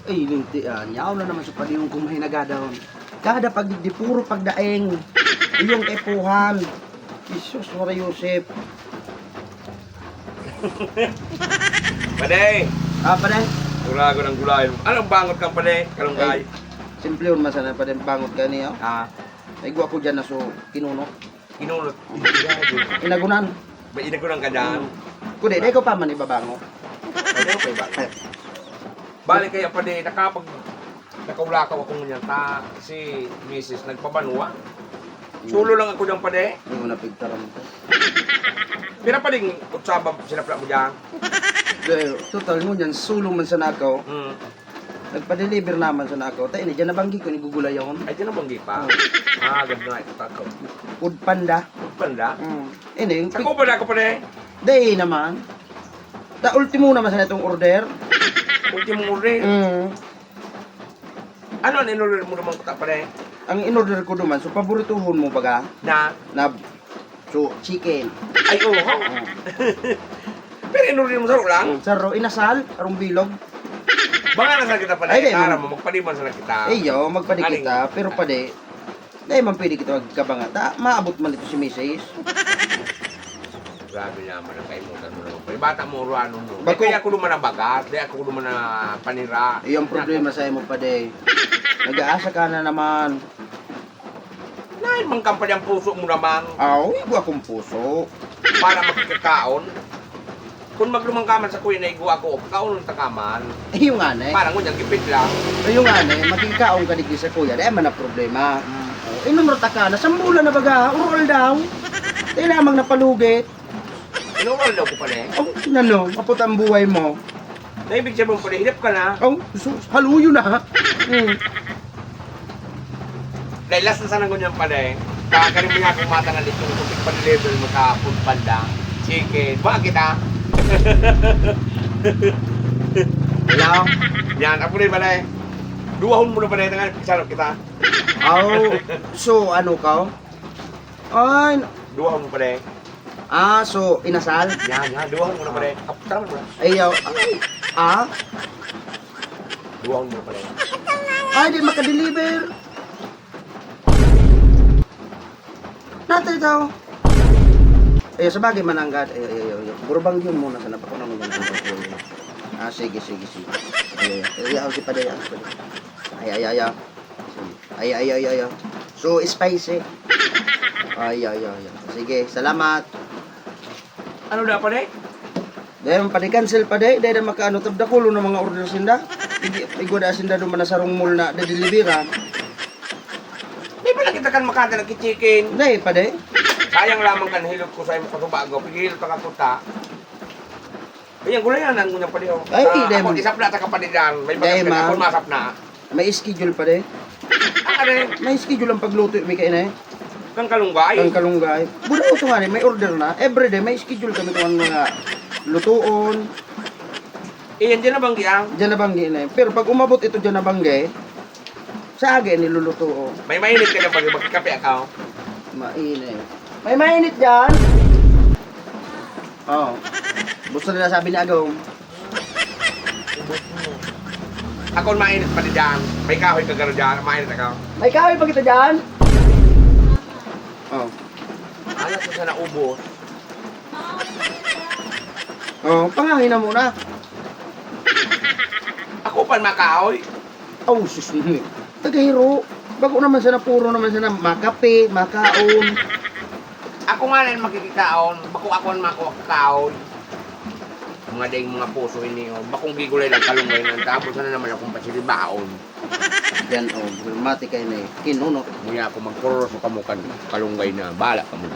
Ay, linti yaw na naman sa padiyong kumahinagadaon. Kada pag di puro pagdaeng. Iyong epuhan. Isus, Mara Yusef. Paday! Paday? Gulago ng gulay. Anong bangot kang paday? Kalunggay? Simple yun masana paday bangot ka niya. Ay gwa ko dyan na so kinuno. Kinulot. Inagunan. May inagunan ka dyan? Kundi, ko pa man ibabangot. Ano kayo ba? Balik kaya paday, nakaulakaw ako ngunyan ta si Mrs. nagpabanwa. Sulo lang ako dyan paday. Hindi mo napigtaran mo. Pira pa ding utsaba sinapla mo dyan. Total mo dyan, sulong man sa nakaw. Hmm. Nagpa-deliver naman sa nakaw. Tayo ni, dyan nabanggi ko ni gugulay ako. Ay, dyan nabanggi pa. Ganda nga ito takaw. Food panda. Panda? Ini, Sako pa na ako paday. day naman. Da ultimo naman sa itong order. Ultimo rin. Ano ang in-order mo naman kuta paday? Ang in-order ko naman, so paboritohon mo baga Na? so chicken. Ay, oo. Pero in-order mo saro lang? Saro, inasal, arong bilog. Baka nasa kita pa na Ay, di, ikara mo, magpaliman sa kita. Iyo, magpadi kita, pero pade, dahil man pwede kita magkabanga. Maabot man ito si Mrs. Grabe naman ang kaimutan mo naman. Pero bata mo, Ruano mo. Bako- Kaya ako naman ang bagat, kaya ako naman ang panira. Iyo ang problema sa mo pade. Nag-aasa ka na naman. Nahin mang kampanya ang puso mo naman Aw, ibo akong puso. para makikakaon. Kung maglumang kaman sa kuya na igo ako, kaon ng takaman. Iyo nga ne. Parang ngunyang gipit lang. Iyo nga ne, magkikaong ka digdi sa kuya, dahil man na problema. Inumrata ka na, sambulan na baga, urol daw. Dahil lamang napalugit. Inuwal daw ko pala eh. Oh, ano, kapot ang buhay mo. Naibig siya mong pala, hilap ka na. Oh, haluyo na. Dahil last na sana ngunyang pala eh. Kakarin mo nga kung matangan dito, kung tigpa-deliver mo ka food panda, chicken. Bakit ah? Hello? Yan, ako na pala eh. Duwahon mo na pala eh, pisarap kita. Oh, so ano ka? Ay, Duwahon mo pala eh. so inasal? Yan, duwahon mo na pala eh. Kaputaran mo na. Ayaw, Duwahon mo na pala eh. ay, di makadeliver. Natay daw. Ay, sa bagay mananggad. Ay. Burubang yun muna sa napakunan mo yung sige. Ay, si Paday. Ay. So, spicy. Ay. Sige, salamat. Ano na pala eh? Dahil cancel pa dahil makaano tabda kulo ng mga order sinda. Igwada sinda duman na sarong mall na deliveran. Di ba nakita kan makanta ng chicken? Dahil pa dahil. Sayang lamang kan hilot ko sa imo katubago. Pigilot ka kuta. Ayan, gulayan ang ngunyang pala oh. Ay, di Ako mo. isap na ta kapanidan. May Di, bagas ma'am. ka ako masap na. May schedule pa dahil. Ano eh? May schedule ang pagluto may kainay. Kang kalunggay. Ang kalunggay. Buda ito nga may order na. Everyday may schedule kami kung mga lutuon. Iyan dyan na bang giyang? Diyan na banggi na. Pero pag umabot ito diyan na banggi, sa agi niluluto. May mainit ka na pag magkikape ako. Mainit. May mainit diyan. Oh. Gusto nila sabi ni Agaw. Ako mainit pa din dyan. May kahoy ka gano'n dyan. Mainit ako. May kahoy pa kita diyan. Oh. Alas na sana ubos. Oh, pangangin na muna. Ako pa makahoy. Oh, sus. Tagahiro. Bago naman sana puro naman sana makape, makaon. Ako nga rin makikikaon. Bako ako ang makakaon. Mga daing mga puso ini. Bakong gigulay lang kalunggay na. Tapos na naman akong pasilibaon. Yan, problematic kayo na eh. Kinuno. Muna ako magkuror sa kamukan. Kalunggay na. Bala ka muna.